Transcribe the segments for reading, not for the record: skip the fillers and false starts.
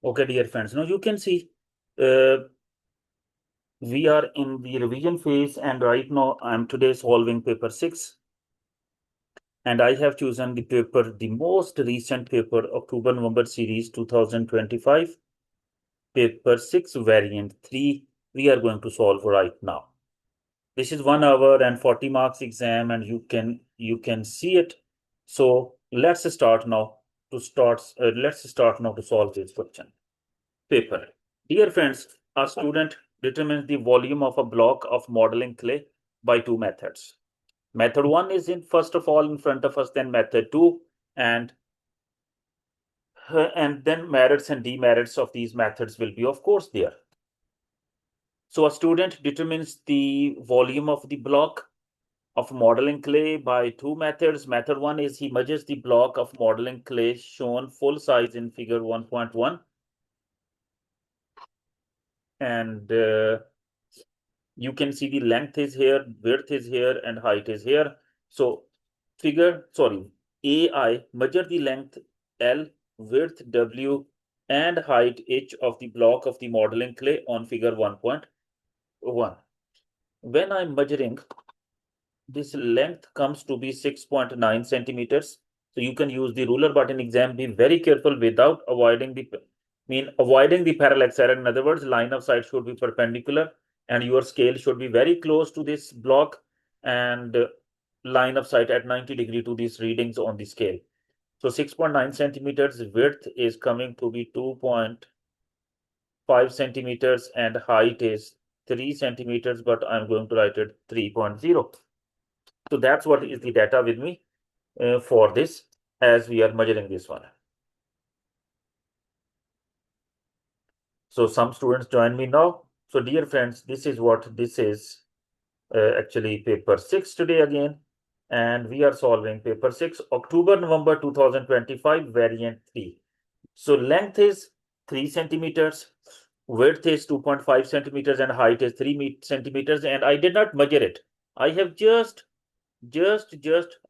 Okay, dear friends, now you can see uh, we are in the revision phase, and right now I'm today solving paper 6, and I have chosen the paper, the most recent paper, October-November series 2025, paper 6 variant 3 we are going to solve right now. This is 1 hour and 40 marks exam, and you can see it. So let's start now to solve this question. Paper. Dear friends, a student determines the volume of a block of modeling clay by two methods. Method 1 is in first of all in front of us, then method 2, and then merits and demerits of these methods will be of course there. So a student determines the volume of the block of modeling clay by two methods. Method 1 is he measures the block of modeling clay shown full size in figure 1.1, and you can see the length is here, width is here, and height is here. So AI measure the length L, width W, and height H of the block of the modeling clay on figure 1.1. When I'm measuring, this length comes to be 6.9 centimeters. So you can use the ruler, but in exam, be very careful without avoiding the parallax error. In other words, line of sight should be perpendicular, and your scale should be very close to this block, and line of sight at 90 degrees to these readings on the scale. So 6.9 centimeters width is coming to be 2.5 centimeters, and height is 3 centimeters, but I'm going to write it 3.0. So that's what is the data with me for this as we are measuring this one. So some students join me now. So dear friends, this is what this is actually paper 6 today again. And we are solving paper 6, October-November 2025, variant 3. So length is 3 centimeters, width is 2.5 centimeters, and height is 3 centimeters. And I did not measure it. I have just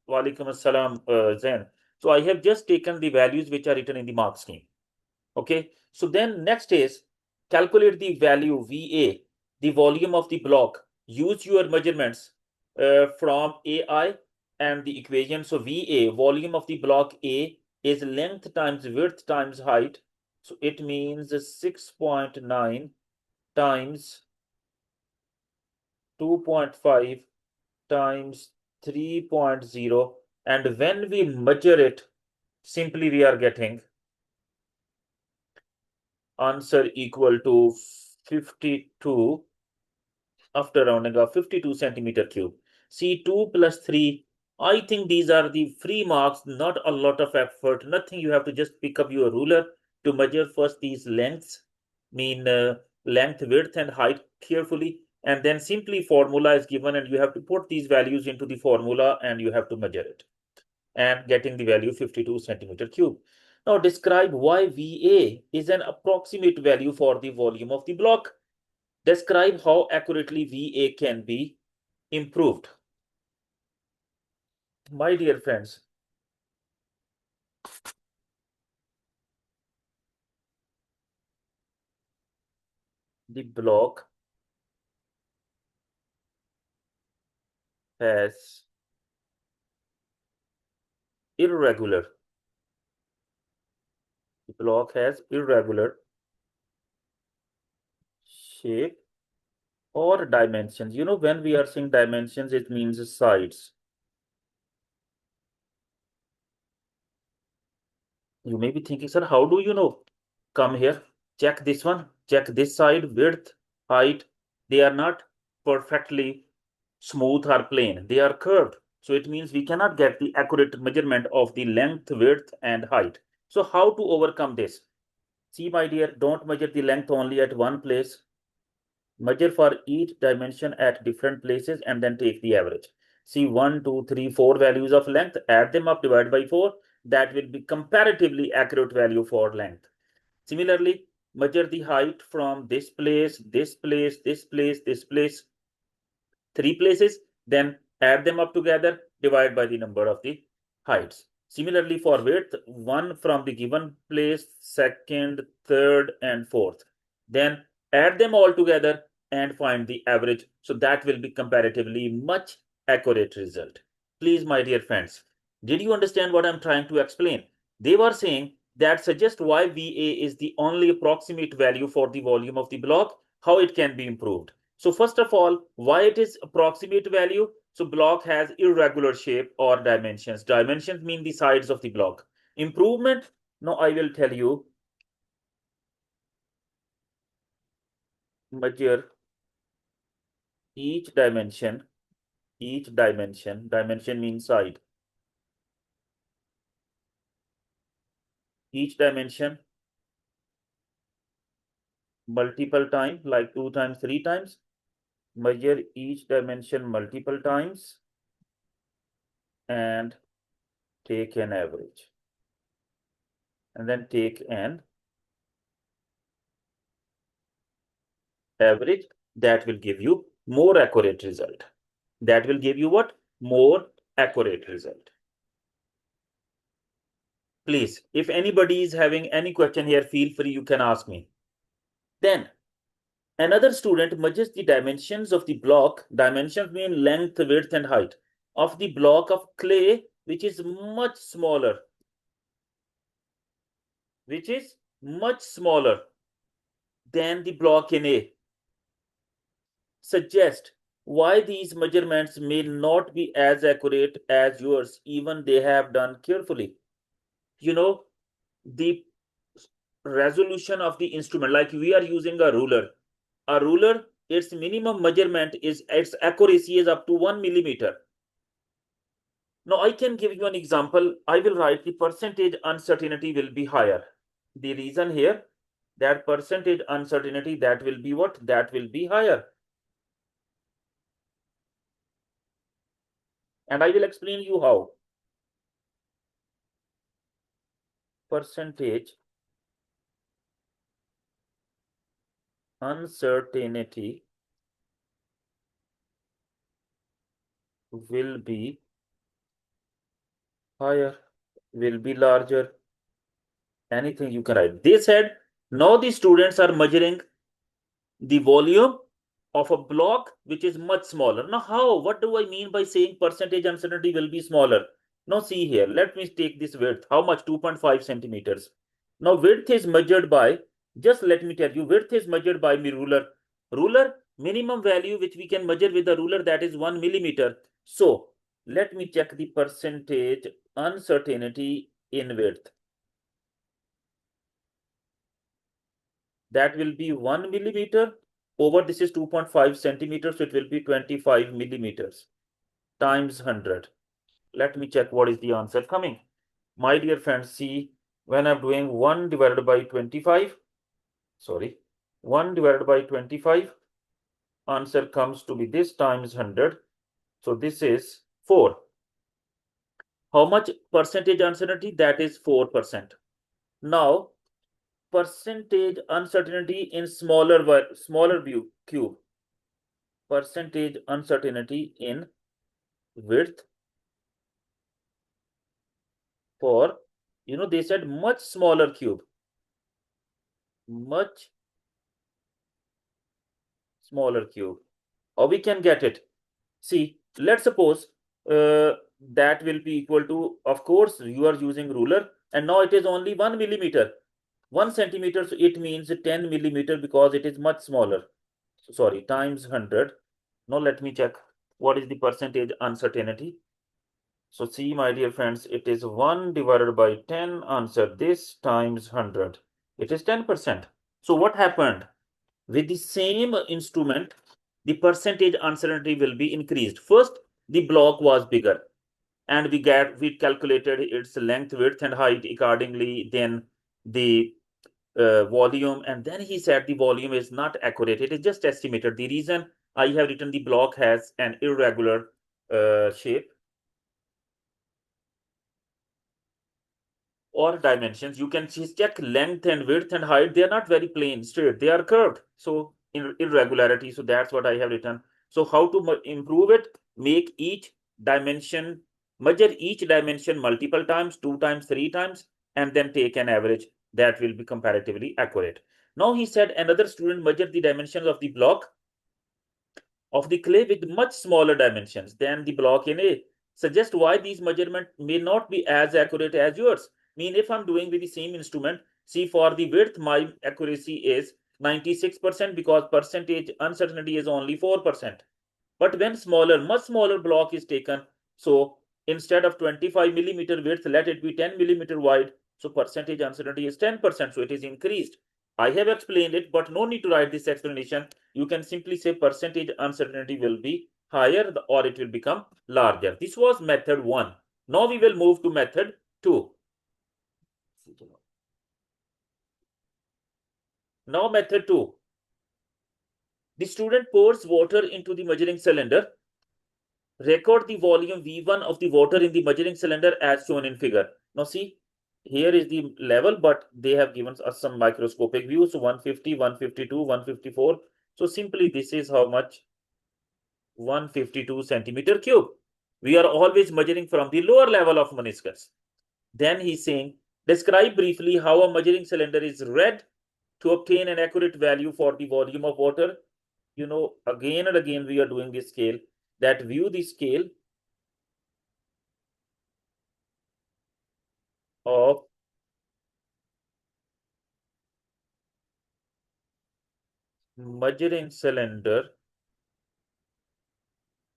walaikum assalam, Zain. So I have just taken the values which are written in the mark scheme. Okay. So then next is calculate the value VA, the volume of the block. Use your measurements from AI and the equation. So VA, volume of the block A, is length times width times height. So it means 6.9 times 2.5 times 3.0, and when we measure it, simply we are getting answer equal to 52, after rounding off, 52 centimeter cube. See, 2 plus 3, I think these are the free marks, not a lot of effort, nothing. You have to just pick up your ruler to measure first these lengths, length, width, and height carefully, and then simply formula is given, and you have to put these values into the formula, and you have to measure it, and getting the value 52 centimeter cube. Now describe why VA is an approximate value for the volume of the block. Describe how accurately VA can be improved. My dear friends, the block has irregular. The block has irregular shape or dimensions. You know, when we are saying dimensions, it means sides. You may be thinking, sir, how do you know? Come here, check this one, check this side, width, height. They are not perfectly smooth or plane, they are curved. So it means we cannot get the accurate measurement of the length, width, and height. So how to overcome this? See, my dear, don't measure the length only at one place. Measure for each dimension at different places and then take the average. See, 1, 2, 3, 4 values of length, add them up, divide by 4. That will be comparatively accurate value for length. Similarly, measure the height from this place, this place, this place, this place, 3 places, then add them up together, divide by the number of the heights. Similarly, for width, one from the given place, second, third, and fourth. Then add them all together and find the average. So that will be comparatively much accurate result. Please, my dear friends, did you understand what I'm trying to explain? They were saying that suggests why VA is the only approximate value for the volume of the block, how it can be improved. So first of all, why it is approximate value? So block has irregular shape or dimensions. Dimensions mean the sides of the block. Improvement, now I will tell you, measure each dimension, dimension means side. Each dimension multiple times, like 2 times, 3 times. Measure each dimension multiple times and take an average. And then take an average that will give you more accurate result. That will give you what? More accurate result. Please, if anybody is having any question here, feel free, you can ask me. Then another student measures the dimensions of the block. Dimensions mean length, width, and height of the block of clay, which is much smaller, than the block in A. Suggest why these measurements may not be as accurate as yours, even they have done carefully. You know, the resolution of the instrument, like we are using a ruler, its minimum measurement is, its accuracy is up to 1 millimeter. Now I can give you an example. I will write the percentage uncertainty will be higher. The reason here, that percentage uncertainty, that will be what? That will be higher. And I will explain you how. Percentage uncertainty will be higher, will be larger. Anything you can write. They said now the students are measuring the volume of a block which is much smaller. Now, how? What do I mean by saying percentage uncertainty will be smaller? Now, see here. Let me take this width. How much? 2.5 centimeters. Now, width is measured by, just let me tell you, width is measured by my ruler. Ruler, minimum value which we can measure with the ruler, that is 1 millimeter. So, let me check the percentage uncertainty in width. That will be 1 millimeter over, this is 2.5 centimeters, so it will be 25 millimeters times 100. Let me check what is the answer coming. My dear friends, see, when I'm doing 1 divided by 25, 1 divided by 25, answer comes to be this times 100. So this is 4. How much percentage uncertainty? That is 4%. Now, percentage uncertainty in smaller view cube. Percentage uncertainty in width for, they said much smaller cube. Much smaller cube. Or we can get it. See, let's suppose that will be equal to, of course, you are using ruler, and now it is only 1 millimeter. 1 centimeter, so it means 10 millimeter because it is much smaller. Sorry, times 100. Now let me check what is the percentage uncertainty. So see, my dear friends, it is 1 divided by 10, answer this, times 100. It is 10%. So what happened? With the same instrument, the percentage uncertainty will be increased. First, the block was bigger, and we calculated its length, width, and height accordingly. Then the volume, and then he said the volume is not accurate, it is just estimated. The reason I have written the block has an irregular shape or dimensions. You can check length and width and height. They are not very plain straight, they are curved, so irregularity. So that's what I have written. So how to improve it? Make each dimension Measure each dimension multiple times, 2 times, 3 times, and then take an average. That will be comparatively accurate. Now he said another student measured the dimensions of the block of the clay with much smaller dimensions than the block in A. Suggest why these measurements may not be as accurate as yours. Mean if I'm doing with the same instrument, see for the width, my accuracy is 96% because percentage uncertainty is only 4%. But when smaller, much smaller block is taken, so instead of 25 millimeter width, let it be 10 millimeter wide. So percentage uncertainty is 10%. So it is increased. I have explained it, but no need to write this explanation. You can simply say percentage uncertainty will be higher or it will become larger. This was method 1. Now we will move to method 2. Now method 2. The student pours water into the measuring cylinder. Record the volume V1 of the water in the measuring cylinder as shown in figure. Now see, here is the level, but they have given us some microscopic views. So 150, 152, 154. So simply this is how much 152 centimeter cube. We are always measuring from the lower level of meniscus. Then he's saying, describe briefly how a measuring cylinder is read to obtain an accurate value for the volume of water. You know, again and again we are doing this scale, that view the scale of measuring cylinder,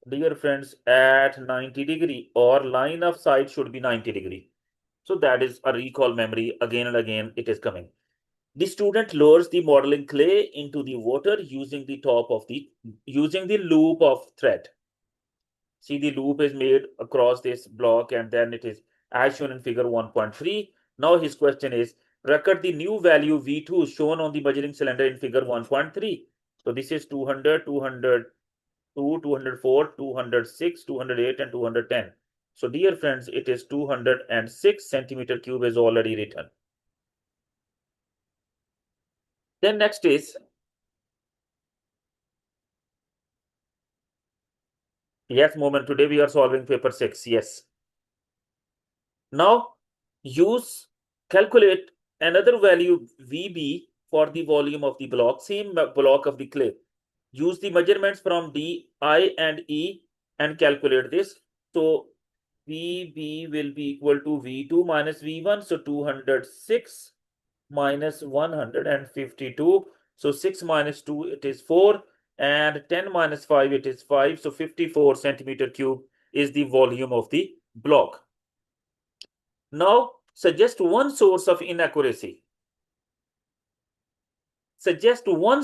dear friends, at 90 degree, or line of sight should be 90 degree. So that is a recall memory. Again and again it is coming. The student lowers the modeling clay into the water using the loop of thread. See, the loop is made across this block and then it is as shown in figure 1.3. Now his question is, record the new value V2 shown on the measuring cylinder in figure 1.3. So this is 200, 202, 204, 206, 208 and 210. So dear friends, it is 206 centimeter cube is already written. Then next is, yes, moment, today we are solving paper 6. Yes. Now calculate another value VB for the volume of the block, same block of the clay. Use the measurements from D, I and E and calculate this. So VB will be equal to V2 minus V1. So 206 minus 152. So 6 minus 2, it is 4. And 10 minus 5, it is 5. So 54 centimeter cube is the volume of the block. Now, suggest one source of inaccuracy. Suggest one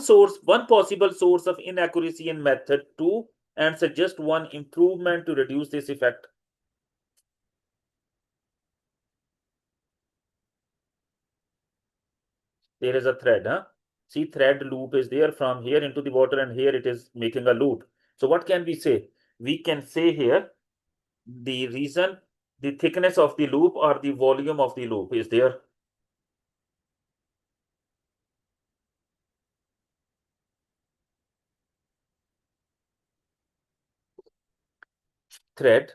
possible source of inaccuracy in method 2 and suggest one improvement to reduce this effect. There is a thread, huh? See, thread loop is there from here into the water and here it is making a loop. So what can we say? We can say here the reason, the thickness of the loop or the volume of the loop is there. Thread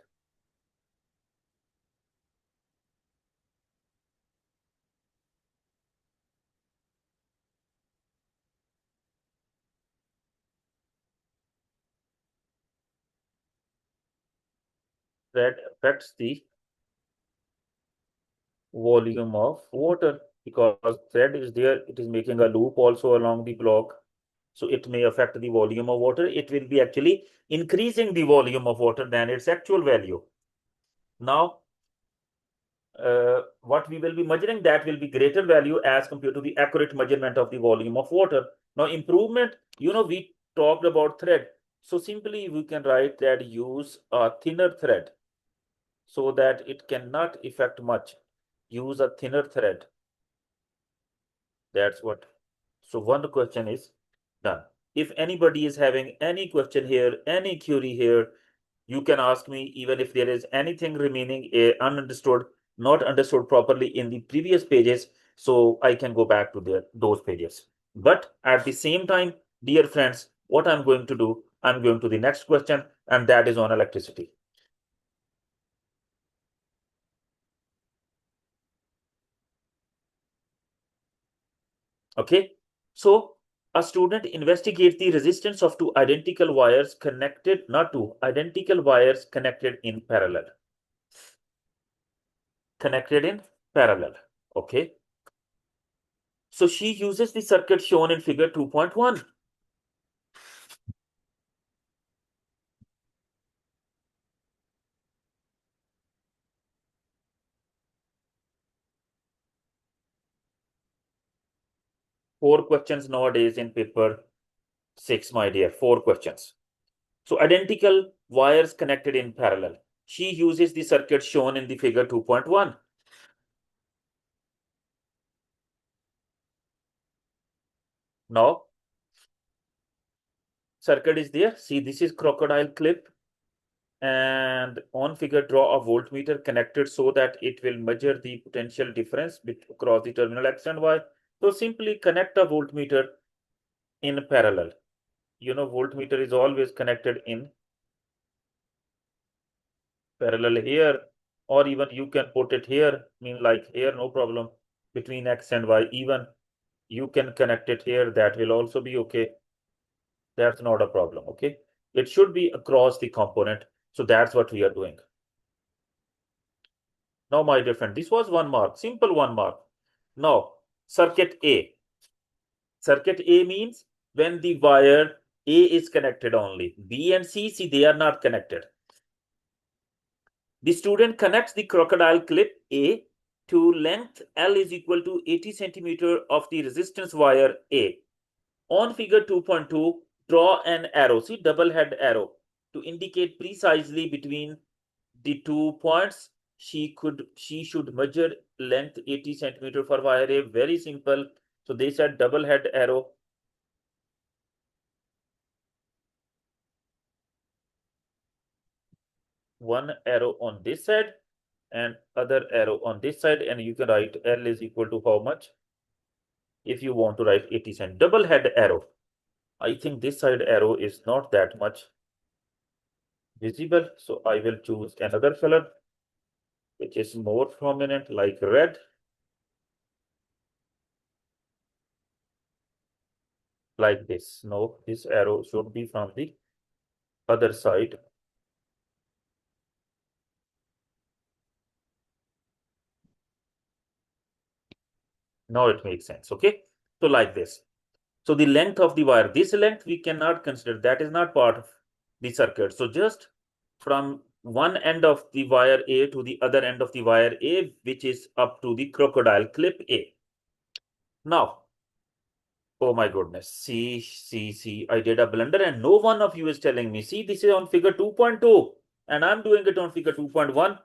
affects the volume of water because thread is there, it is making a loop also along the block. So it may affect the volume of water. It will be actually increasing the volume of water than its actual value. Now, what we will be measuring, that will be greater value as compared to the accurate measurement of the volume of water. Now, improvement, we talked about thread. So simply we can write that use a thinner thread so that it cannot affect much. Use a thinner thread. That's what. So one question is done. If anybody is having any question here, any query here, you can ask me, even if there is anything remaining ununderstood, not understood properly in the previous pages, so I can go back to those pages. But at the same time, dear friends, what I'm going to do, I'm going to the next question, and that is on electricity. Okay, so a student investigates the resistance of two identical wires connected, not two identical wires connected in parallel. Connected in parallel. Okay, so she uses the circuit shown in figure 2.1. Four questions nowadays in paper 6, my dear. Four questions. So identical wires connected in parallel. She uses the circuit shown in the figure 2.1. Now, circuit is there. See, this is crocodile clip. And on figure, draw a voltmeter connected so that it will measure the potential difference across the terminal X and Y. So simply connect a voltmeter in parallel. You know, voltmeter is always connected in parallel here, or even you can put it here, mean like here, no problem, between X and Y. Even you can connect it here, that will also be okay. That's not a problem, okay? It should be across the component. So that's what we are doing. Now, my dear friend, this was 1 mark, simple 1 mark. Now, circuit A. Circuit A means when the wire A is connected only. B and C, see, they are not connected. The student connects the crocodile clip A to length L is equal to 80 centimeter of the resistance wire A. On figure 2.2, draw an arrow, see double head arrow, to indicate precisely between the 2 points. She should measure length 80 centimeter for wire A. Very simple. So they said double head arrow. One arrow on this side and other arrow on this side, and you can write L is equal to how much? If you want to write 80 cent, double head arrow. I think this side arrow is not that much visible, so I will choose another color which is more prominent, like red. Like this. No, this arrow should be from the other side. Now it makes sense. Okay, so like this. So the length of the wire, this length we cannot consider, that is not part of the circuit. So just from one end of the wire A to the other end of the wire A, which is up to the crocodile clip A. Now, oh my goodness, see, I did a blunder and no one of you is telling me. See, this is on figure 2.2 and I'm doing it on figure 2.1.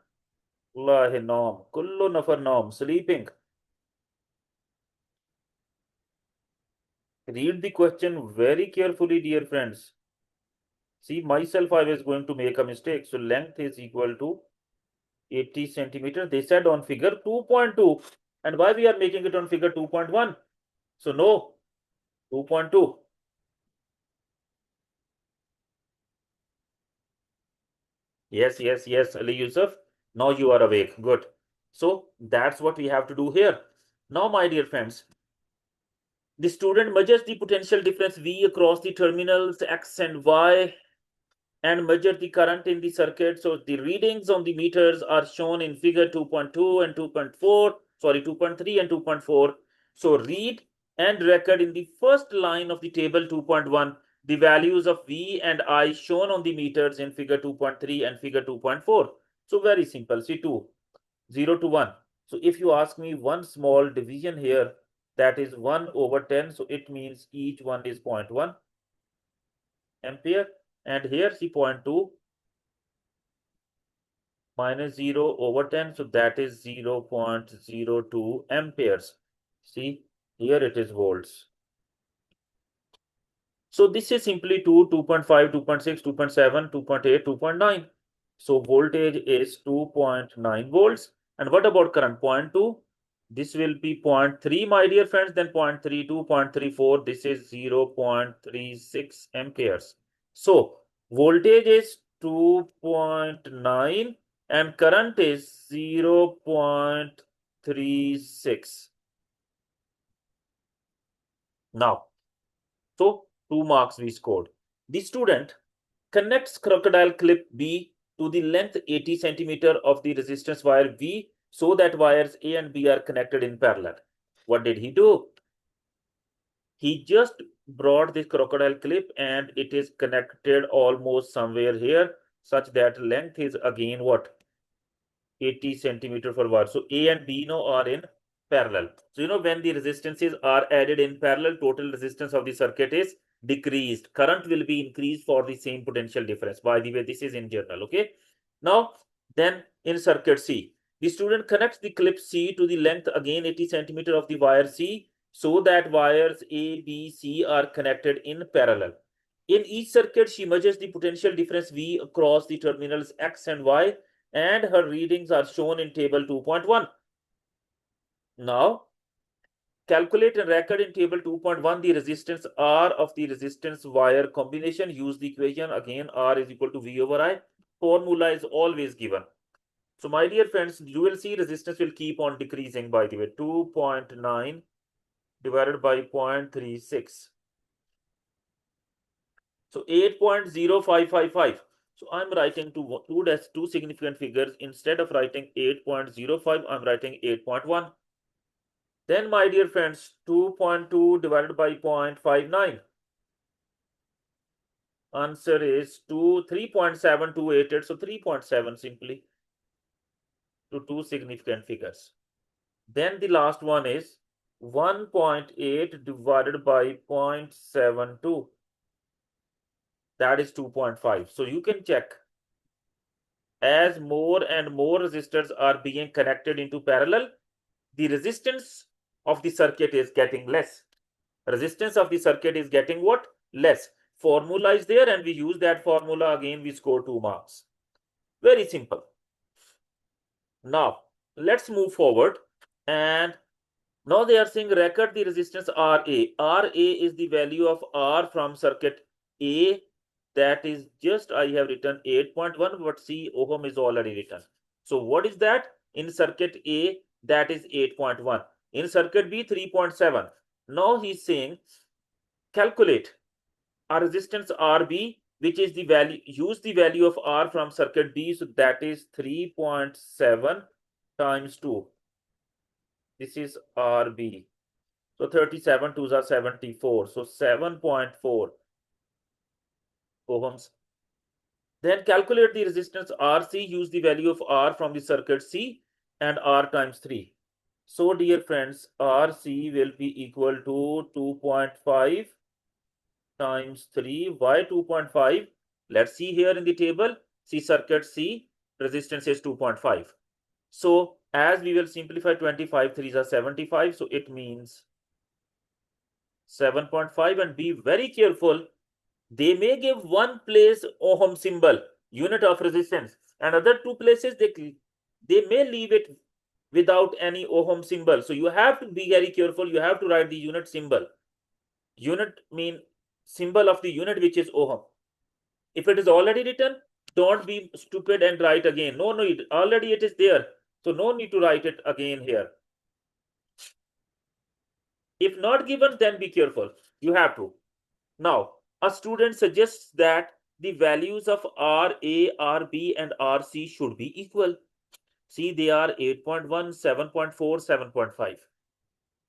Wallahi nom, kullu nafar nom, sleeping. Read the question very carefully, dear friends. See, myself, I was going to make a mistake. So length is equal to 80 centimeter. They said on figure 2.2. And why we are making it on figure 2.1? So no, 2.2. Yes, Ali Yusuf. Now you are awake. Good. So that's what we have to do here. Now, my dear friends, the student measures the potential difference V across the terminals X and Y and measure the current in the circuit. So the readings on the meters are shown in figure 2.2 and 2.4, sorry, 2.3 and 2.4. So read and record in the first line of the table 2.1 the values of V and I shown on the meters in figure 2.3 and figure 2.4. So very simple, see 2, 0 to 1. So if you ask me one small division here, that is 1 over 10. So it means each one is 0.1 ampere. And here see 0.2 minus 0 over 10. So that is 0.02 amperes. See, here it is volts. So this is simply 2, 2.5, 2.6, 2.7, 2.8, 2.9. So voltage is 2.9 volts. And what about current? 0.2. This will be 0.3, my dear friends, then 0.32, 0.34. This is 0.36 amperes. So voltage is 2.9 and current is 0.36. Now, so 2 marks we scored. The student connects crocodile clip B to the length 80 centimeter of the resistance wire V so that wires A and B are connected in parallel. What did he do? He just brought this crocodile clip and it is connected almost somewhere here such that length is again what? 80 centimeter for wire. So A and B now are in parallel. So when the resistances are added in parallel, total resistance of the circuit is decreased. Current will be increased for the same potential difference. By the way, this is in general. Okay. Now, then in circuit C, the student connects the clip C to the length again 80 centimeter of the wire C so that wires A, B, C are connected in parallel. In each circuit, she measures the potential difference V across the terminals X and Y, and her readings are shown in table 2.1. Now, calculate and record in table 2.1 the resistance R of the resistance wire combination. Use the equation again, R is equal to V over I. Formula is always given. So my dear friends, you will see resistance will keep on decreasing, by the way. 2.9 divided by 0.36. So 8.0555. So I'm writing two significant figures. Instead of writing 8.05, I'm writing 8.1. Then my dear friends, 2.2 divided by 0.59. Answer is 3.7288. So 3.7 simply to two significant figures. Then the last one is 1.8 divided by 0.72. That is 2.5. So you can check. As more and more resistors are being connected into parallel, the resistance of the circuit is getting less. Resistance of the circuit is getting what? Less. Formula is there and we use that formula again, we score 2 marks. Very simple. Now, let's move forward and now they are saying record the resistance RA. RA is the value of R from circuit A. That is just, I have written 8.1, but see, ohm is already written. So what is that? In circuit A, that is 8.1. In circuit B, 3.7. Now he's saying, calculate a resistance RB, which is the value, use the value of R from circuit B. So that is 3.7 times 2. This is RB. So 37 2s are 74. So 7.4 ohms. Then calculate the resistance RC. Use the value of R from the circuit C and R times 3. So dear friends, RC will be equal to 2.5 times 3. Why 2.5? Let's see here in the table. See circuit C, resistance is 2.5. So as we will simplify 25 3s are 75. So it means 7.5, and be very careful. They may give one place ohm symbol, unit of resistance, and other two places they may leave it without any ohm symbol. So you have to be very careful. You have to write the unit symbol. Unit mean symbol of the unit, which is ohm. If it is already written, don't be stupid and write again. No, already it is there. So no need to write it again here. If not given, then be careful. You have to. Now, a student suggests that the values of RA, RB, and RC should be equal. See, they are 8.1, 7.4, 7.5.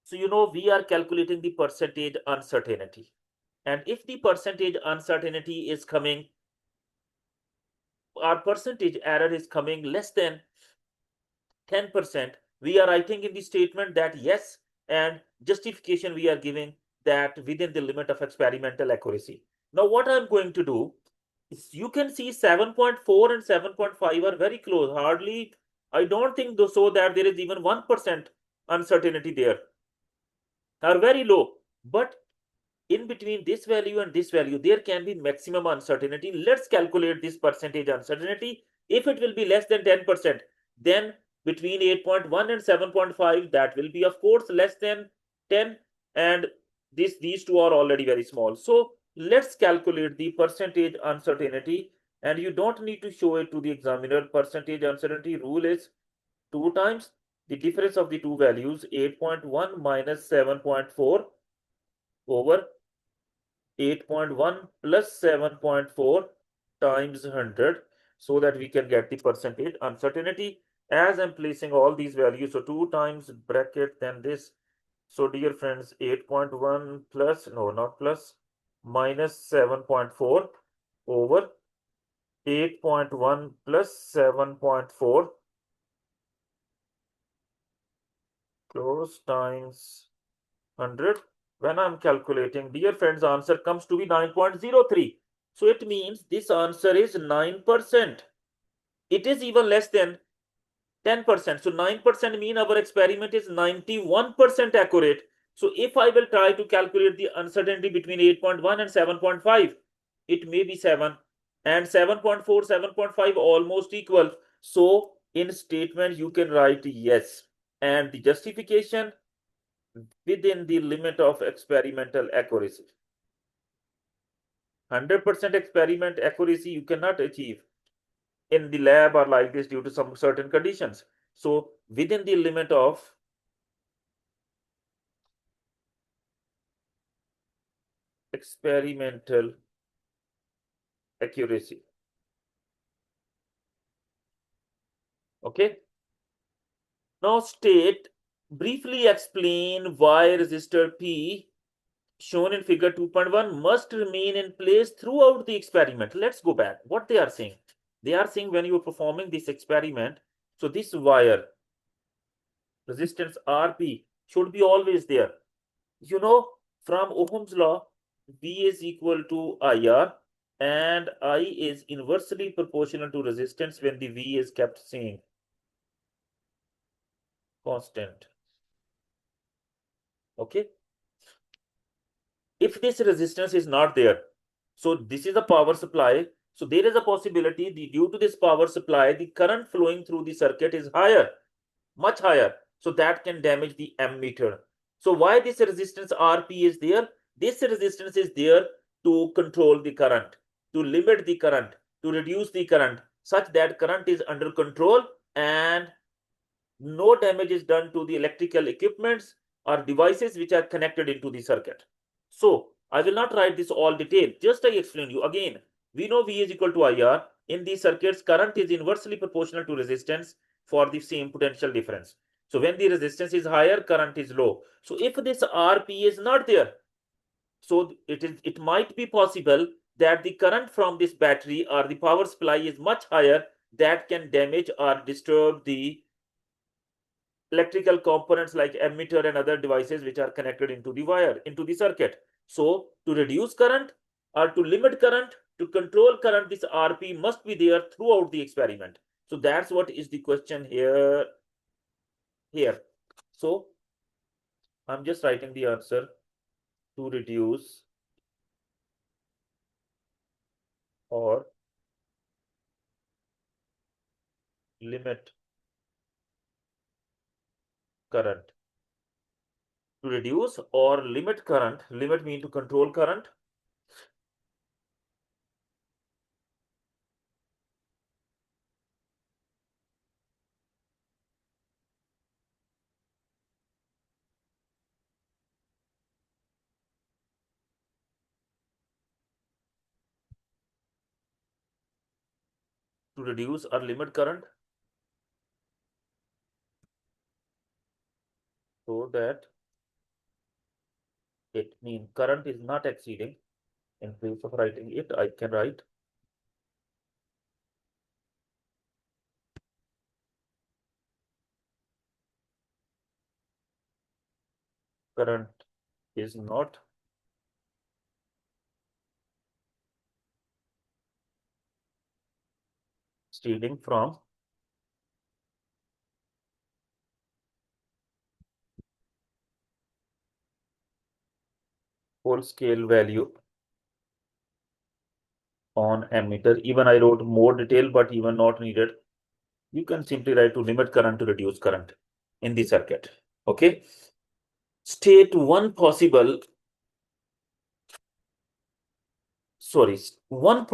So, we are calculating the percentage uncertainty. And if the percentage uncertainty is coming, our percentage error is coming less than 10%, we are writing in the statement that yes, and justification we are giving that within the limit of experimental accuracy. Now, what I'm going to do is, you can see 7.4 and 7.5 are very close. Hardly, I don't think so that there is even 1% uncertainty there. Are very low. But in between this value and this value, there can be maximum uncertainty. Let's calculate this percentage uncertainty. If it will be less than 10%, then between 8.1 and 7.5, that will be of course less than 10, and these two are already very small. So let's calculate the percentage uncertainty, and you don't need to show it to the examiner. Percentage uncertainty rule is 2 times the difference of the two values, 8.1 minus 7.4. over 8.1 plus 7.4 times 100 so that we can get the percentage uncertainty. As I'm placing all these values, so 2 times bracket, then this. So dear friends, 8.1 plus, no, not plus, minus 7.4 over 8.1 plus 7.4 close times 100. When I'm calculating, dear friends, answer comes to be 9.03. So it means this answer is 9%. It is even less than 10%. So 9% mean our experiment is 91% accurate. So if I will try to calculate the uncertainty between 8.1 and 7.5, it may be 7, and 7.4, 7.5 almost equal. So in statement you can write yes, and the justification within the limit of experimental accuracy. 100% experiment accuracy you cannot achieve in the lab or like this due to some certain conditions. So within the limit of experimental accuracy. Okay. Now state, briefly explain why resistor P shown in figure 2.1 must remain in place throughout the experiment. Let's go back. What they are saying? They are saying when you are performing this experiment, so this wire resistance Rp should be always there. You know, from Ohm's law, V is equal to IR and I is inversely proportional to resistance when the V is kept same, constant. Okay. If this resistance is not there, so this is a power supply. So there is a possibility due to this power supply, the current flowing through the circuit is higher, much higher. So that can damage the ammeter. So why this resistance Rp is there? This resistance is there to control the current, to limit the current, to reduce the current, such that current is under control and no damage is done to the electrical equipments or devices which are connected into the circuit. So I will not write this all detail, just I explain you again. We know V is equal to IR. In these circuits, current is inversely proportional to resistance for the same potential difference. So when the resistance is higher, current is low. So if this Rp is not there, so it might be possible that the current from this battery or the power supply is much higher, that can damage or disturb the electrical components like ammeter and other devices which are connected into the wire, into the circuit. So to reduce current or to limit current, to control current, this Rp must be there throughout the experiment. So that's what is the question here. So I'm just writing the answer: to reduce or limit current. To reduce or limit current, limit mean to control current. To reduce or limit current so that it means current is not exceeding. In place of writing it, I can write current is not stealing from full scale value on ammeter. Even I wrote more detail, but even not needed. You can simply write to limit current to reduce current in the circuit. Okay. State one possible, sorry, one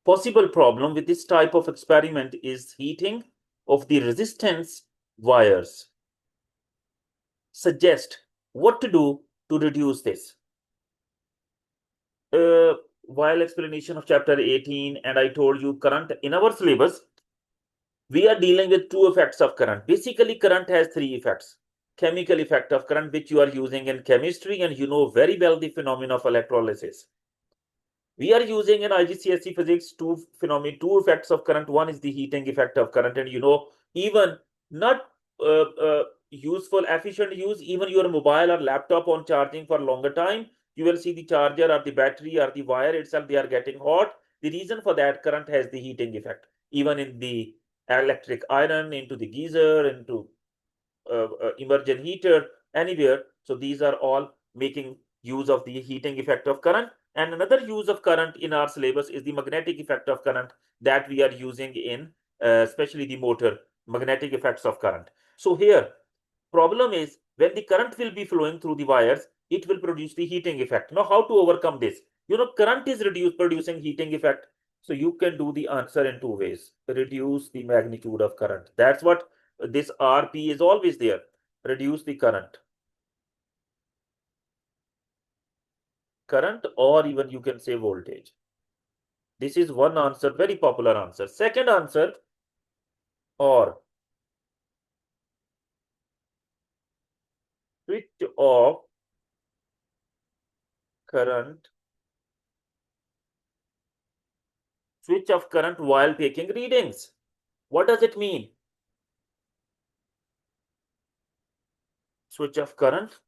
possible problem with this type of experiment is heating of the resistance wires. Suggest what to do to reduce this. While explanation of chapter 18, and I told you current in our syllabus, we are dealing with two effects of current. Basically, current has three effects. Chemical effect of current, which you are using in chemistry, and you know very well the phenomenon of electrolysis. We are using in IGCSE physics two phenomena, two effects of current. One is the heating effect of current, and you know, even not useful, efficient use, even your mobile or laptop on charging for longer time, you will see the charger or the battery or the wire itself, they are getting hot. The reason for that, current has the heating effect. Even in the electric iron, into the geyser, into immersion heater, anywhere. So these are all making use of the heating effect of current. And another use of current in our syllabus is the magnetic effect of current that we are using in especially the motor, magnetic effects of current. So here, problem is when the current will be flowing through the wires, it will produce the heating effect. Now, how to overcome this? You know, current is producing heating effect. So you can do the answer in two ways. Reduce the magnitude of current. That's what this RP is always there. Reduce the current. Current, or even you can say voltage. This is one answer, very popular answer. Second answer, or switch off current, switch off current while taking readings. What does it mean? Switch off current.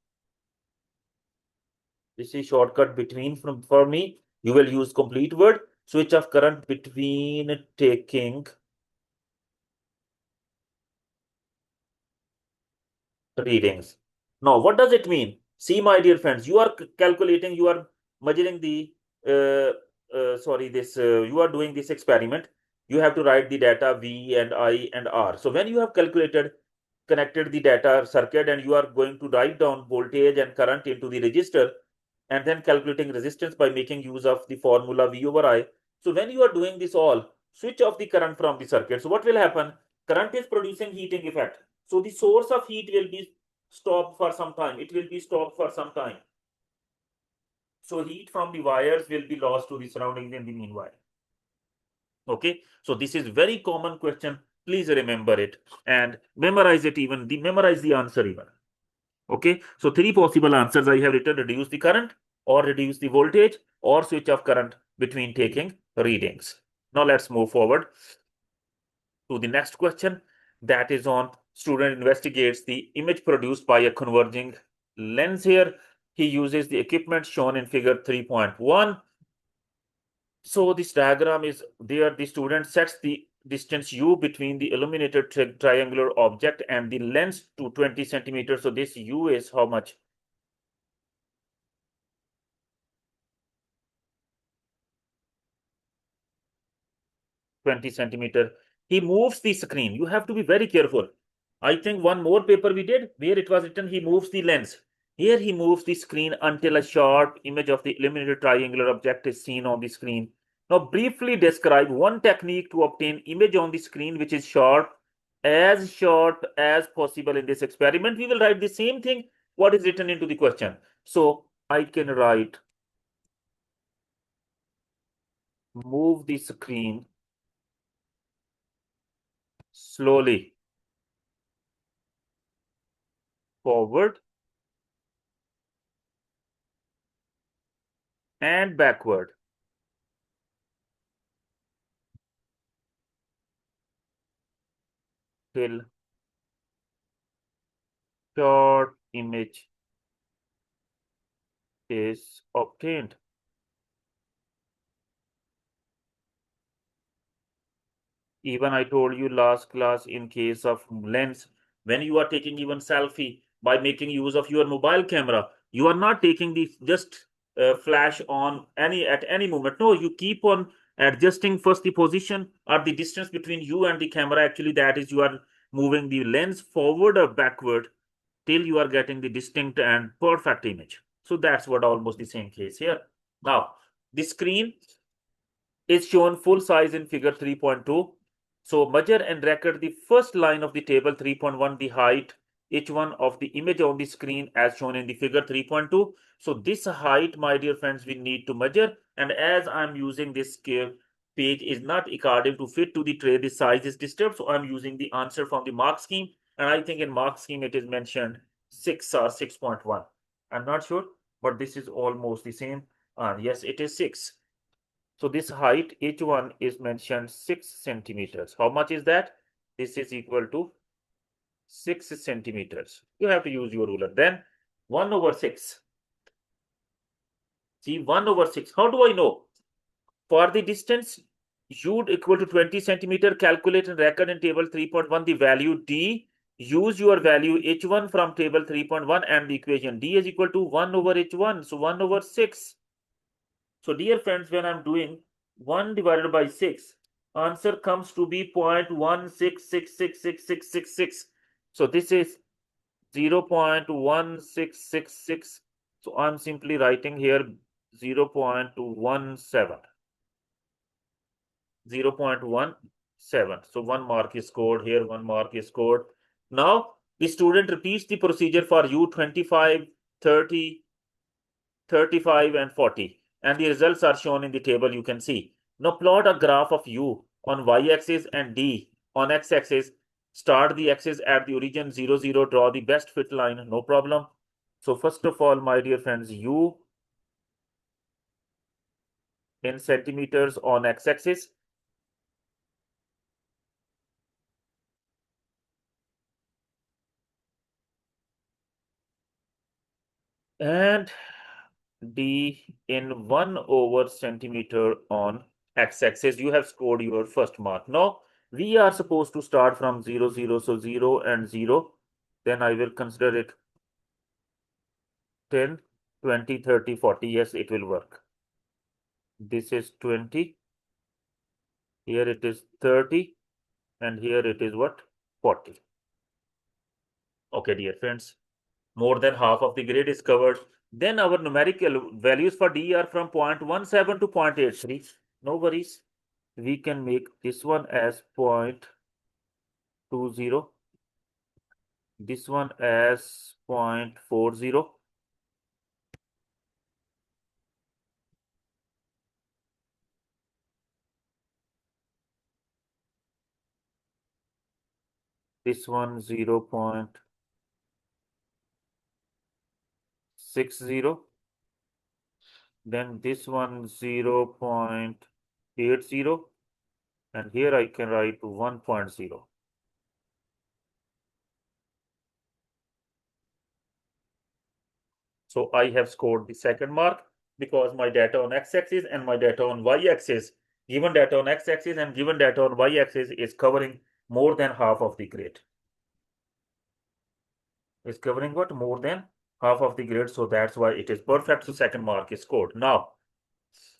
This is shortcut between from for me. You will use complete word. Switch off current between taking readings. Now, what does it mean? See, my dear friends, you are calculating, you are measuring the, you are doing this experiment. You have to write the data V and I and R. So when you have connected the data circuit, and you are going to write down voltage and current into the register, and then calculating resistance by making use of the formula V over I. So when you are doing this all, switch off the current from the circuit. So what will happen? Current is producing heating effect. So the source of heat will be stopped for some time. It will be stopped for some time. So heat from the wires will be lost to the surroundings in the meanwhile. Okay. So this is very common question. Please remember it and memorize it, even memorize the answer even. Okay. So three possible answers I have written: reduce the current, or reduce the voltage, or switch off current between taking readings. Now let's move forward to the next question, that is on student investigates the image produced by a converging lens. Here he uses the equipment shown in figure 3.1. So this diagram is there. The student sets the distance u between the illuminated triangular object and the lens to 20 centimeters. So this u is how much? 20 centimeter. He moves the screen. You have to be very careful. I think one more paper we did where it was written he moves the lens. Here he moves the screen until a sharp image of the illuminated triangular object is seen on the screen. Now briefly describe one technique to obtain image on the screen which is sharp as possible in this experiment. We will write the same thing what is written into the question. So I can write move the screen slowly forward and backward till short image is obtained. Even I told you last class, in case of lens, when you are taking even selfie by making use of your mobile camera, you are not taking the just flash on at any moment. No, you keep on adjusting first the position or the distance between you and the camera. Actually, that is, you are moving the lens forward or backward till you are getting the distinct and perfect image. So that's what almost the same case here. Now, the screen is shown full size in figure 3.2. So measure and record the first line of the table 3.1, the height each one of the image on the screen as shown in the figure 3.2. So this height, my dear friends, we need to measure. And as I'm using this scale, page is not according to fit to the tray, the size is disturbed. So I'm using the answer from the mark scheme. And I think in mark scheme, it is mentioned 6 or 6.1. I'm not sure, but this is almost the same. Yes, it is 6. So this height, each one is mentioned 6 centimeters. How much is that? This is equal to 6 centimeters. You have to use your ruler. Then 1 over 6. See, 1 over 6. How do I know? For the distance u equal to 20 centimeter, calculate and record in table 3.1 the value d. Use your value h1 from table 3.1 and the equation d is equal to 1 over h1. So 1 over 6. So dear friends, when I'm doing 1 divided by 6, answer comes to be 0.1666666. So this is 0.1666. So I'm simply writing here 0.17. 0.17. So 1 mark is scored here, 1 mark is scored. Now the student repeats the procedure for U 25, 30, 35 and 40, and the results are shown in the table. You can see. Now plot a graph of U on y-axis and D on x-axis. Start the axis at the origin 0, 0. Draw the best fit line. No problem. So first of all, my dear friends, U in centimeters on x-axis. And D in 1 over centimeter on x-axis. You have scored your first mark. Now we are supposed to start from 0, 0. So 0 and 0. Then I will consider it 10, 20, 30, 40. Yes, it will work. This is 20. Here it is 30. And here it is what? 40. Okay, dear friends. More than half of the grid is covered. Then our numerical values for D are from 0.17 to 0.83. No worries. We can make this one as 0.20. This one as 0.40. This one 0.60. Then this one 0.80. And here I can write 1.0. So I have scored the second mark because my data on x-axis and my data on y-axis, given data on x-axis and given data on y-axis is covering more than half of the grid. Is covering what? More than half of the grid. So that's why it is perfect. So second mark is scored. Now,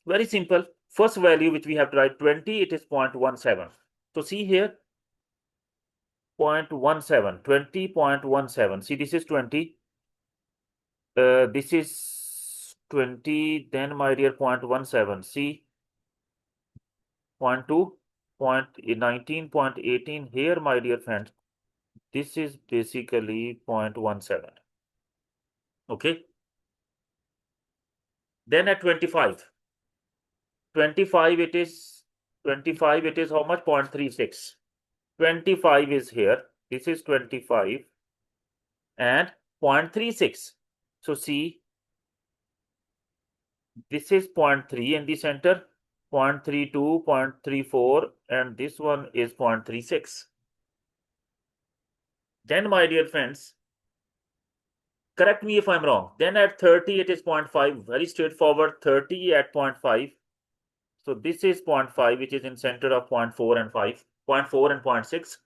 very simple. First value which we have to write 20, it is 0.17. So see here, 0.17, 20.17. See, this is 20. This is 20. Then my dear 0.17. See, 0.2, 0.19, 0.18. Here, my dear friend, this is basically 0.17. Okay. Then at 25. 25 it is 25 it is how much? 0.36. 25 is here. This is 25 and 0.36. So see, this is 0.3 in the center, 0.32, 0.34, and this one is 0.36. Then, my dear friends, correct me if I'm wrong. Then at 30, it is 0.5. Very straightforward. 30 at 0.5. So this is 0.5, which is in center of 0.4 and 5, 0.4 and 0.6.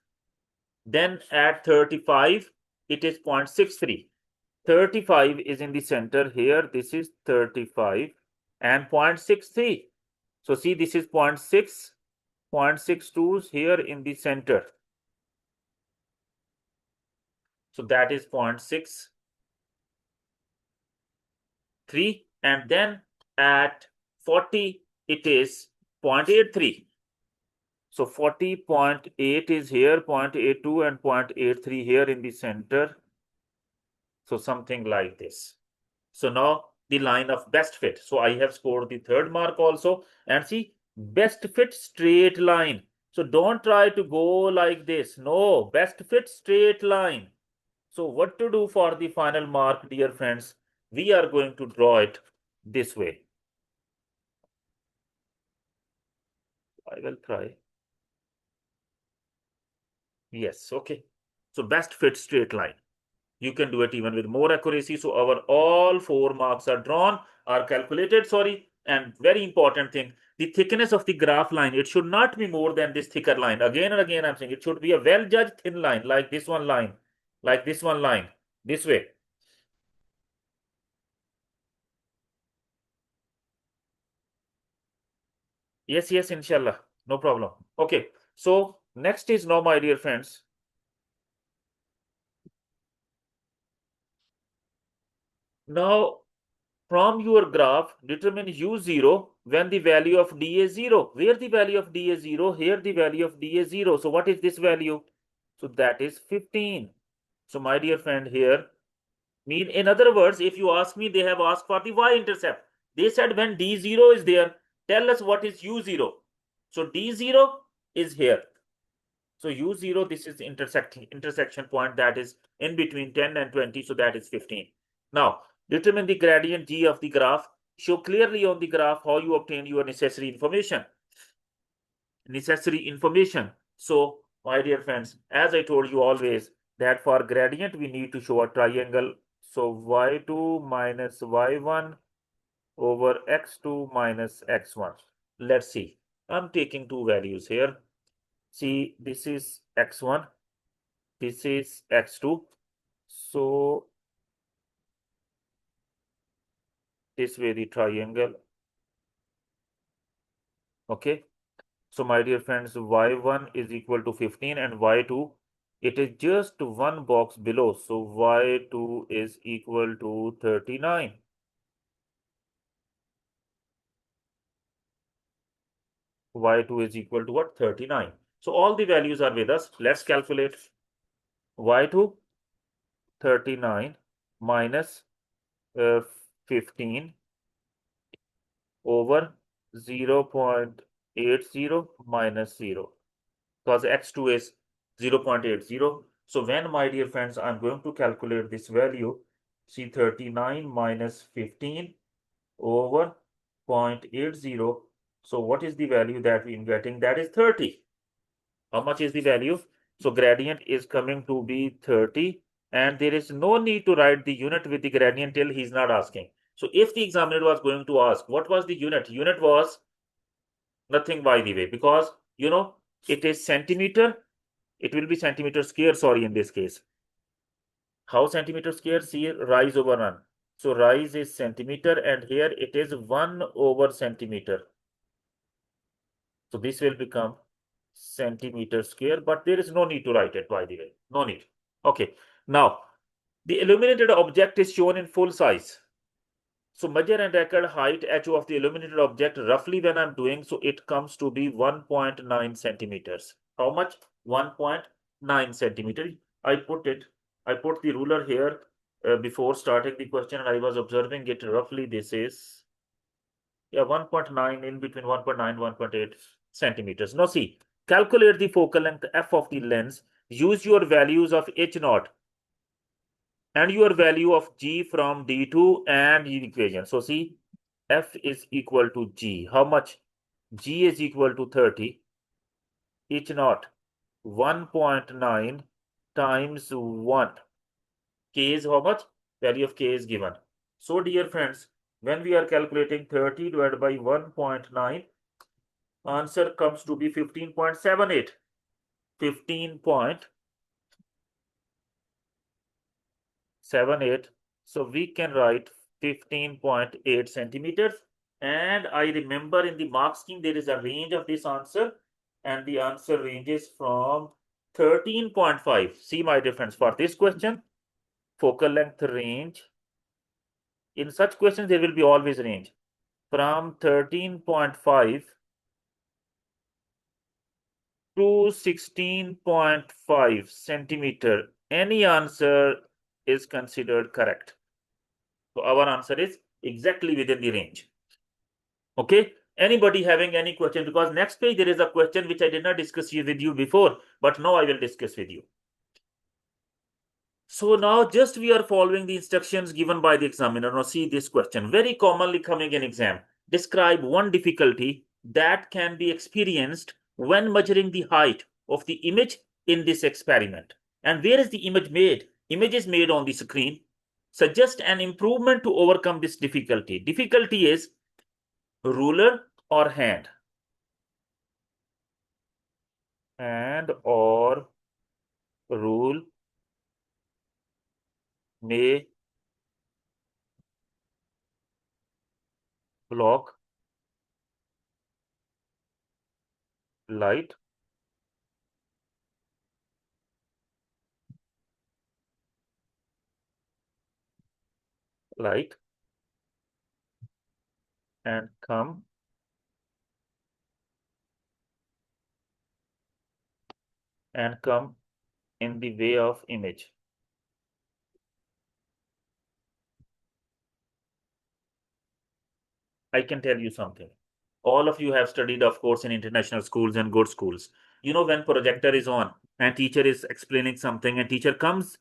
Then at 35, it is 0.63. 35 is in the center here. This is 35 and 0.63. So see, this is 0.6, 0.62 here in the center. So that is 0.63. And then at 40, it is 0.83. So 40.8 is here, 0.82 and 0.83 here in the center. So something like this. So now the line of best fit. So I have scored the third mark also. And see, best fit straight line. So don't try to go like this. No, best fit straight line. So what to do for the final mark, dear friends? We are going to draw it this way. I will try. Yes, okay. So best fit straight line. You can do it even with more accuracy. So our all 4 marks are drawn, are calculated, sorry. And very important thing, the thickness of the graph line, it should not be more than this thicker line. Again and again, I'm saying it should be a well-judged thin line, like this one line, like this one line, this way. Yes, yes, inshallah. No problem. Okay. So next is now, my dear friends. Now, from your graph, determine U0 when the value of D is 0. Where the value of D is 0? Here the value of D is 0. So what is this value? So that is 15. So my dear friend here, mean in other words, if you ask me, they have asked for the y-intercept. They said when D0 is there, tell us what is U0. So D0 is here. So U0, this is the intersection point that is in between 10 and 20. So that is 15. Now, determine the gradient G of the graph. Show clearly on the graph how you obtain your necessary information. So, my dear friends, as I told you always, that for gradient, we need to show a triangle. So, y2 minus y1 over x2 minus x1. Let's see. I'm taking two values here. See, this is x1, this is x2. So, this way the triangle. Okay. So my dear friends, y1 is equal to 15 and y2, it is just one box below. So y2 is equal to 39. Y2 is equal to what? 39. So all the values are with us. Let's calculate. Y2, 39 minus 15 over 0.80 minus 0. Because x2 is 0.80. So when, my dear friends, I'm going to calculate this value, see 39 minus 15 over 0.80. So what is the value that we're getting? That is 30. How much is the value? So gradient is coming to be 30, and there is no need to write the unit with the gradient till he's not asking. So if the examiner was going to ask, what was the unit? Unit was nothing, by the way, because it is centimeter. It will be centimeter square, sorry, in this case. How centimeter square? See, rise over run. So rise is centimeter, and here it is 1 over centimeter. So this will become centimeter square, but there is no need to write it, by the way. No need. Okay. Now, the illuminated object is shown in full size. So measure and record height HO of the illuminated object roughly when I'm doing, so it comes to be 1.9 centimeters. How much? 1.9 centimeter. I put the ruler here before starting the question, and I was observing it roughly. This is, yeah, 1.9, in between 1.9, 1.8 centimeters. Now see, calculate the focal length F of the lens. Use your values of H naught and your value of G from D2 and the equation. So see, F is equal to G. How much? G is equal to 30. H naught 1.9 times 1. K is how much? Value of K is given. So dear friends, when we are calculating 30 divided by 1.9, answer comes to be 15.78. 15.78. So we can write 15.8 centimeters. And I remember in the mark scheme, there is a range of this answer. And the answer ranges from 13.5. See my difference for this question. Focal length range. In such questions, there will be always range. From 13.5 to 16.5 centimeter. Any answer is considered correct. So our answer is exactly within the range. Okay. Anybody having any question? Because next page there is a question which I did not discuss with you before, but now I will discuss with you. So now just we are following the instructions given by the examiner. Now see this question, very commonly coming in exam. Describe one difficulty that can be experienced when measuring the height of the image in this experiment. And where is the image made? Image is made on the screen. Suggest an improvement to overcome this difficulty. Difficulty is ruler or hand. And or rule may block light light and come in the way of image. I can tell you something. All of you have studied, of course, in international schools and good schools. You know, when projector is on and teacher is explaining something and teacher comes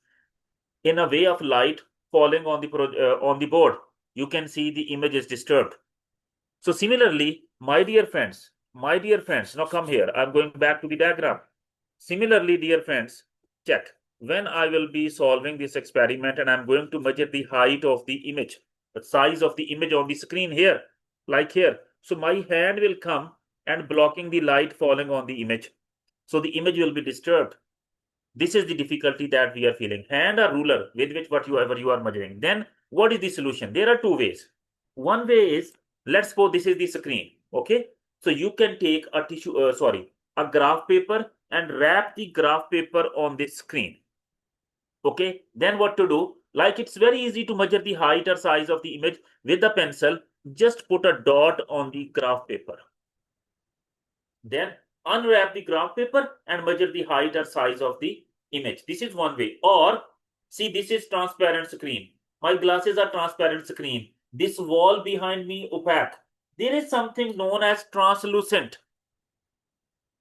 in a way of light falling on the board, you can see the image is disturbed. So similarly, my dear friends, now come here. I'm going back to the diagram. Similarly, dear friends, check. When I will be solving this experiment and I'm going to measure the height of the image, the size of the image on the screen here, like here. So my hand will come and blocking the light falling on the image. So the image will be disturbed. This is the difficulty that we are feeling. Hand or ruler with which whatever you are measuring. Then what is the solution? There are two ways. One way is, let's suppose this is the screen. Okay. So you can take a a graph paper and wrap the graph paper on this screen. Okay. Then what to do? Like it's very easy to measure the height or size of the image with a pencil. Just put a dot on the graph paper. Then unwrap the graph paper and measure the height or size of the image. This is one way. Or see, this is transparent screen. My glasses are transparent screen. This wall behind me opaque. There is something known as translucent.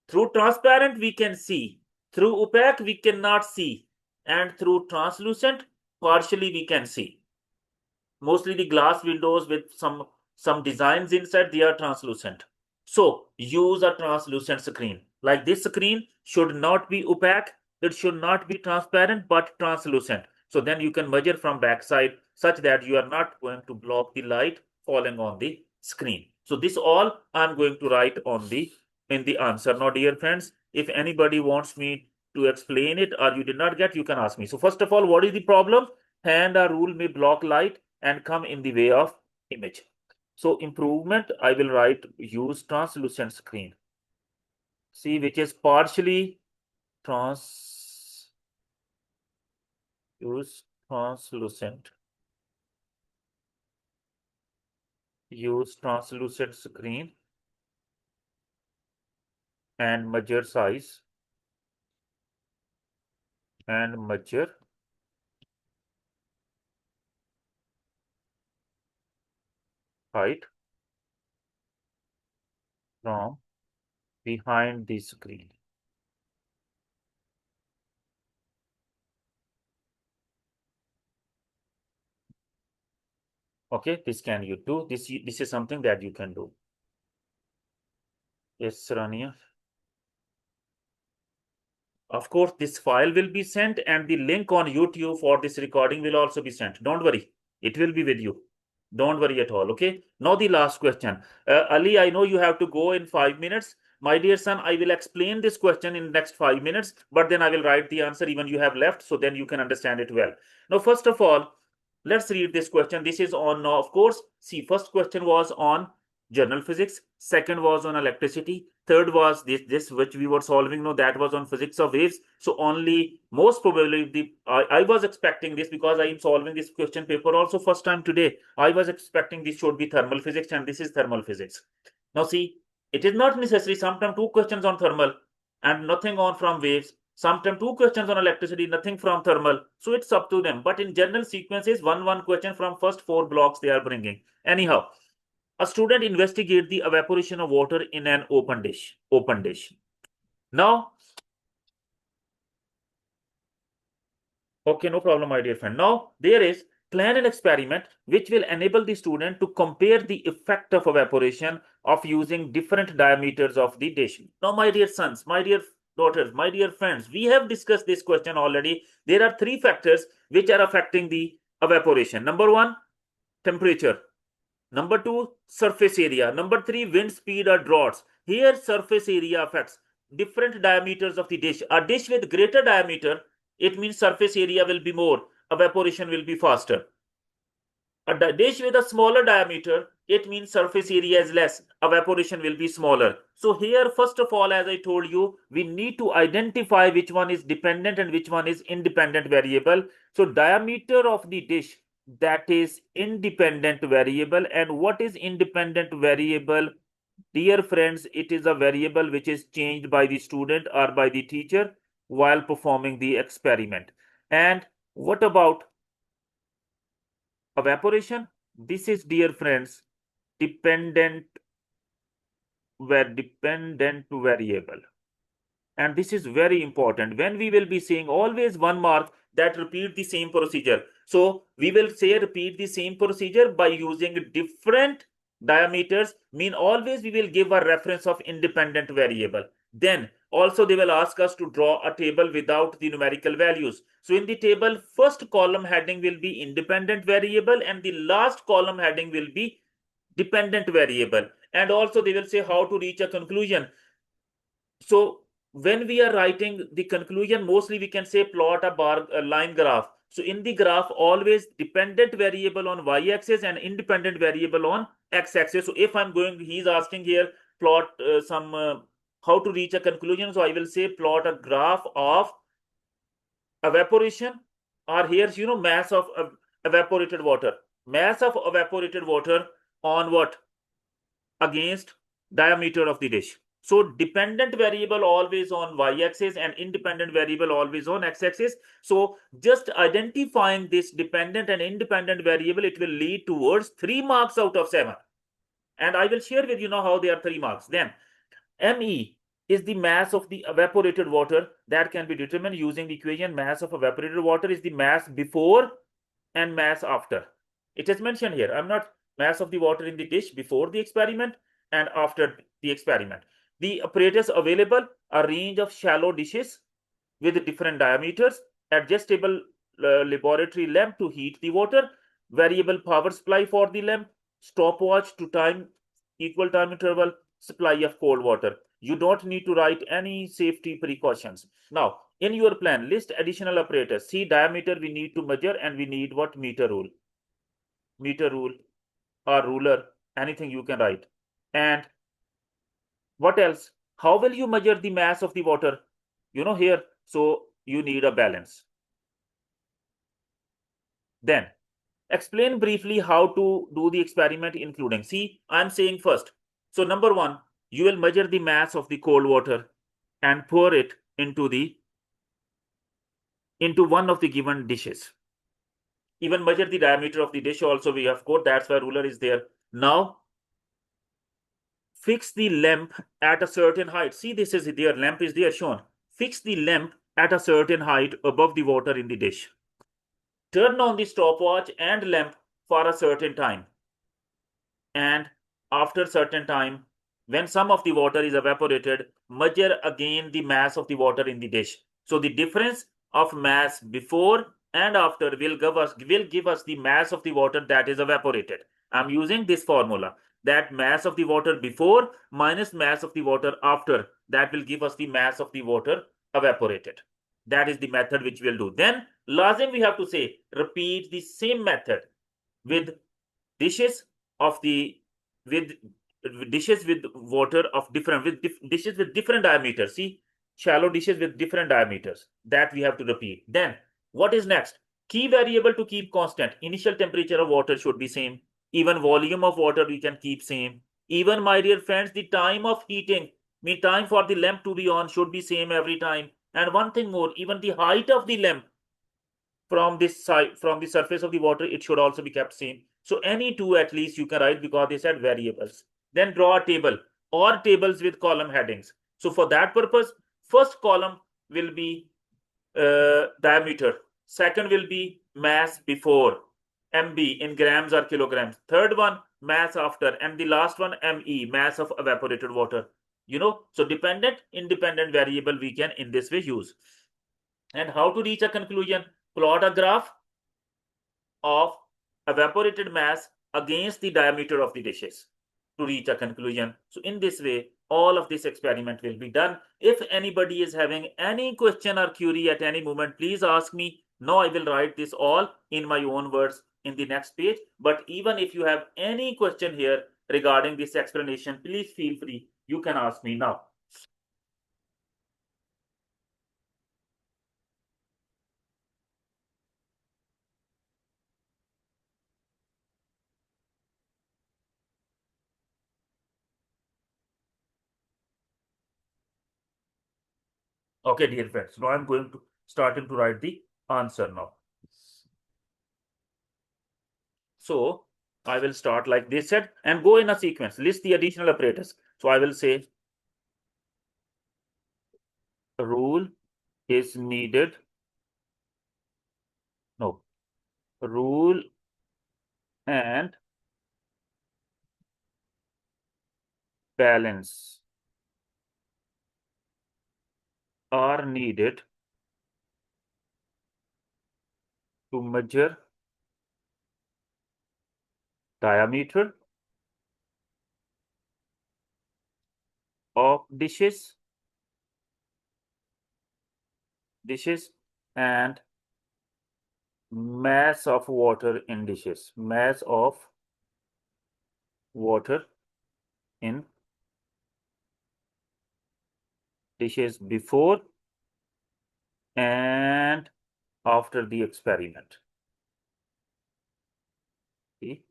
Through transparent we can see. Through opaque we cannot see. And through translucent partially we can see. Mostly the glass windows with some designs inside, they are translucent. So use a translucent screen. Like this screen should not be opaque, it should not be transparent, but translucent. So then you can measure from backside such that you are not going to block the light falling on the screen. So this all I'm going to write on the in the answer. Now, dear friends, if anybody wants me to explain it or you did not get, you can ask me. So first of all, what is the problem? Hand or rule may block light and come in the way of image. So improvement, I will write use translucent screen. See, which is partially use translucent. Use translucent screen and measure size and measure height from behind the screen. Okay, this can you do. This is something that you can do. Yes, Rania. Of course, this file will be sent and the link on YouTube for this recording will also be sent. Don't worry, it will be with you. Don't worry at all. Okay. Now the last question. Ali, I know you have to go in 5 minutes. My dear son, I will explain this question in next 5 minutes, but then I will write the answer even you have left, so then you can understand it well. Now, first of all, let's read this question. This is on, of course, see, first question was on general physics. Second was on electricity. Third was this which we were solving. No, that was on physics of waves. So only most probably I was expecting this because I am solving this question paper also first time today. I was expecting this should be thermal physics and this is thermal physics. Now see, it is not necessary. Sometimes two questions on thermal and nothing on from waves. Sometimes 2 questions on electricity, nothing from thermal. So it's up to them. But in general sequences, one question from first 4 blocks they are bringing. Anyhow, a student investigate the evaporation of water in an open dish. Now, okay, no problem, my dear friend. Now, there is plan an experiment which will enable the student to compare the effect of evaporation of using different diameters of the dish. Now, my dear sons, my dear daughters, my dear friends, we have discussed this question already. There are 3 factors which are affecting the evaporation. Number 1, temperature. Number 2, surface area. Number 3, wind speed or droughts. Here, surface area affects different diameters of the dish. A dish with greater diameter, it means surface area will be more, evaporation will be faster. A dish with a smaller diameter, it means surface area is less, evaporation will be smaller. So here, first of all, as I told you, we need to identify which one is dependent and which one is independent variable. So diameter of the dish, that is independent variable. And what is independent variable? Dear friends, it is a variable which is changed by the student or by the teacher while performing the experiment. And what about evaporation? This is, dear friends, dependent variable. And this is very important. When we will be saying always 1 mark, that repeat the same procedure. So we will say repeat the same procedure by using different diameters, mean always we will give a reference of independent variable. Then also they will ask us to draw a table without the numerical values. So in the table, first column heading will be independent variable and the last column heading will be dependent variable. And also they will say how to reach a conclusion. So when we are writing the conclusion, mostly we can say plot a line graph. So in the graph, always dependent variable on y-axis and independent variable on x-axis. So if I'm going, he's asking here, plot how to reach a conclusion. So I will say plot a graph of evaporation, or here's, mass of evaporated water. Mass of evaporated water on what? Against diameter of the dish. So dependent variable always on y-axis and independent variable always on x-axis. So just identifying this dependent and independent variable, it will lead towards 3 marks out of 7. And I will share with you now how they are 3 marks. Then ME is the mass of the evaporated water that can be determined using the equation. Mass of evaporated water is the mass before and mass after. It is mentioned here. I'm not mass of the water in the dish before the experiment and after the experiment. The apparatus available, a range of shallow dishes with different diameters, adjustable laboratory lamp to heat the water, variable power supply for the lamp, stopwatch to time, equal time interval, supply of cold water. You don't need to write any safety precautions. Now, in your plan, list additional apparatus. See, diameter we need to measure, and we need what? Meter rule. Meter rule or ruler, anything you can write. And what else? How will you measure the mass of the water? Here, so you need a balance. Then explain briefly how to do the experiment, including. See, I'm saying first. So number 1, you will measure the mass of the cold water and pour it into one of the given dishes. Even measure the diameter of the dish also we have got. That's why ruler is there. Now fix the lamp at a certain height. See, this is there, lamp is there shown. Fix the lamp at a certain height above the water in the dish. Turn on the stopwatch and lamp for a certain time. And after certain time, when some of the water is evaporated, measure again the mass of the water in the dish. So the difference of mass before and after will give us the mass of the water that is evaporated. I'm using this formula, that mass of the water before minus mass of the water after, that will give us the mass of the water evaporated. That is the method which we'll do. Then lazim we have to say, repeat the same method with dishes of the with dishes with water of different dishes with different diameters. See, shallow dishes with different diameters, that we have to repeat. Then what is next? Key variable to keep constant. Initial temperature of water should be same. Even volume of water we can keep same. Even, my dear friends, the time of heating, mean time for the lamp to be on, should be same every time. And one thing more, even the height of the lamp from this side, from the surface of the water, it should also be kept same. So any two at least you can write because they said variables. Then draw a table or tables with column headings. So for that purpose, first column will be diameter. Second will be mass before, MB in grams or kilograms. Third one, mass after. And the last one, ME, mass of evaporated water. So dependent, independent variable we can in this way use. And how to reach a conclusion? Plot a graph of evaporated mass against the diameter of the dishes to reach a conclusion. So in this way, all of this experiment will be done. If anybody is having any question or query at any moment, please ask me. Now I will write this all in my own words in the next page. But even if you have any question here regarding this explanation, please feel free. You can ask me now. Okay, dear friends. Now I'm going to starting to write the answer now. So I will start like this said and go in a sequence. List the additional apparatus. So I will say rule is needed. No, rule and balance are needed to measure diameter of dishes and mass of water in dishes. Mass of water in dishes before and after the experiment. The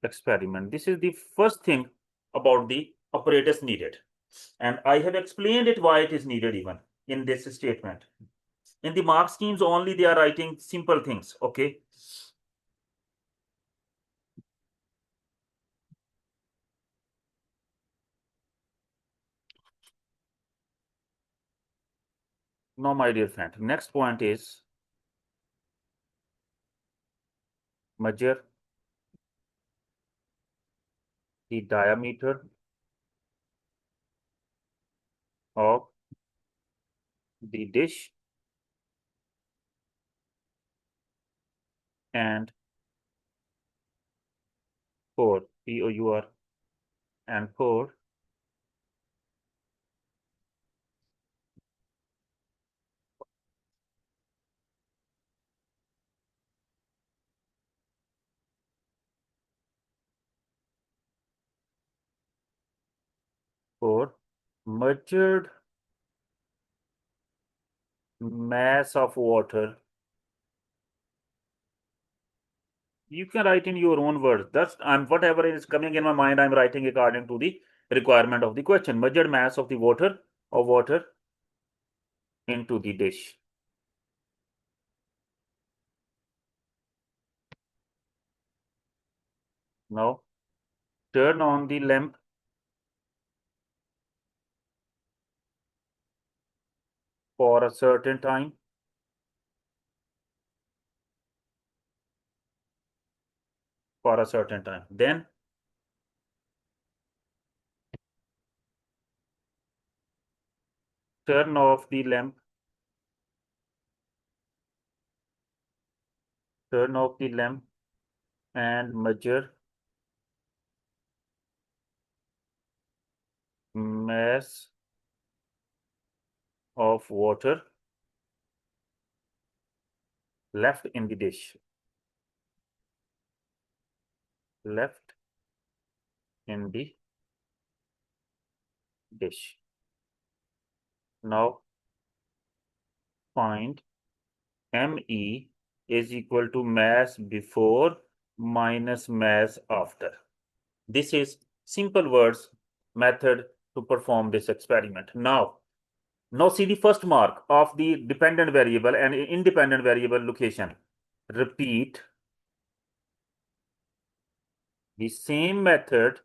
experiment. This is the first thing about the apparatus needed. And I have explained it why it is needed even in this statement. In the mark schemes only they are writing simple things, okay? Now, my dear friend, next point is measure the diameter of the dish and pour, pour, and pour for measured mass of water. You can write in your own words. That's whatever is coming in my mind, I'm writing according to the requirement of the question. Measured mass of the water into the dish. Now turn on the lamp for a certain time. For a certain time. Then turn off the lamp. Turn off the lamp and measure mass of water left in the dish. Left in the dish. Now find ME is equal to mass before minus mass after. This is simple words method to perform this experiment. Now see the first mark of the dependent variable and independent variable location. Repeat the same method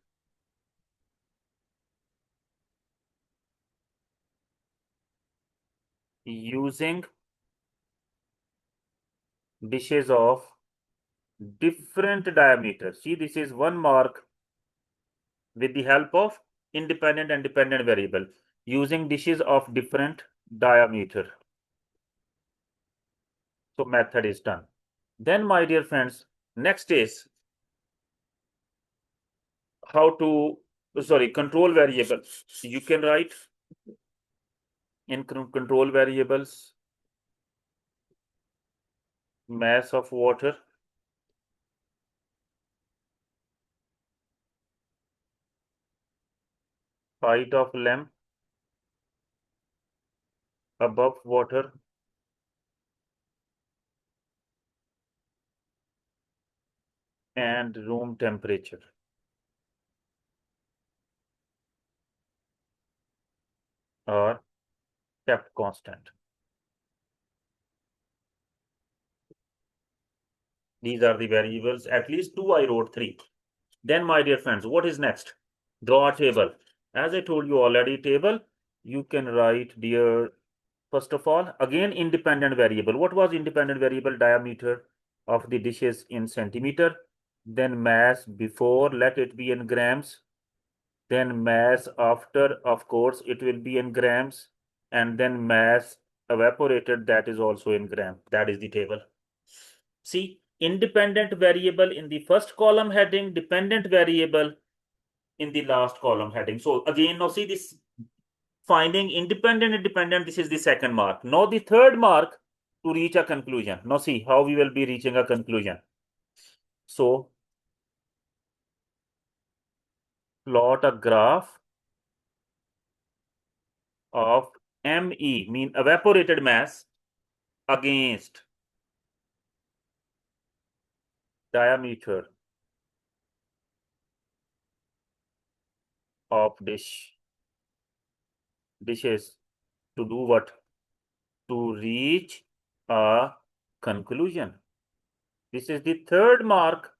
using dishes of different diameters. See, this is one mark with the help of independent and dependent variable using dishes of different diameter. So method is done. Then, my dear friends, next is how to, control variables. You can write in control variables mass of water, height of lamp above water, and room temperature are kept constant. These are the variables. At least two, I wrote three. Then, my dear friends, what is next? Draw a table. As I told you already, table, you can write, dear, first of all, again, independent variable. What was independent variable? Diameter of the dishes in centimeter. Then mass before, let it be in grams. Then mass after, of course, it will be in grams. And then mass evaporated, that is also in gram. That is the table. See, independent variable in the first column heading, dependent variable in the last column heading. So again, now see this finding independent and dependent, this is the second mark. Now the third mark to reach a conclusion. Now see how we will be reaching a conclusion. So plot a graph of ME, mean evaporated mass, against diameter of dishes to do what? To reach a conclusion. This is the third mark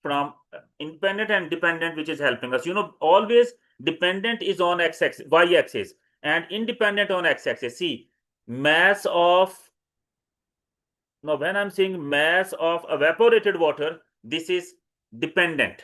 from independent and dependent, which is helping us. Always dependent is on x-axis, y-axis, and independent on x-axis. See, mass of, now when I'm saying mass of evaporated water, this is dependent.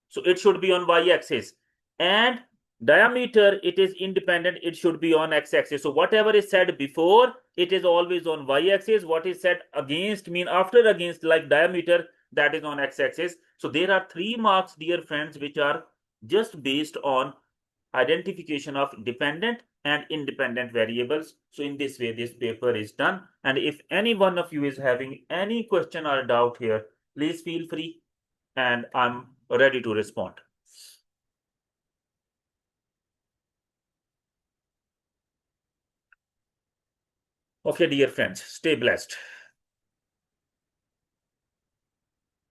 So it should be on y-axis. And diameter, it is independent, it should be on x-axis. So whatever is said before, it is always on y-axis. What is said against, mean after against, like diameter, that is on x-axis. So there are 3 marks, dear friends, which are just based on identification of dependent and independent variables. So in this way, this paper is done. And if any one of you is having any question or doubt here, please feel free, and I'm ready to respond. Okay, dear friends, stay blessed.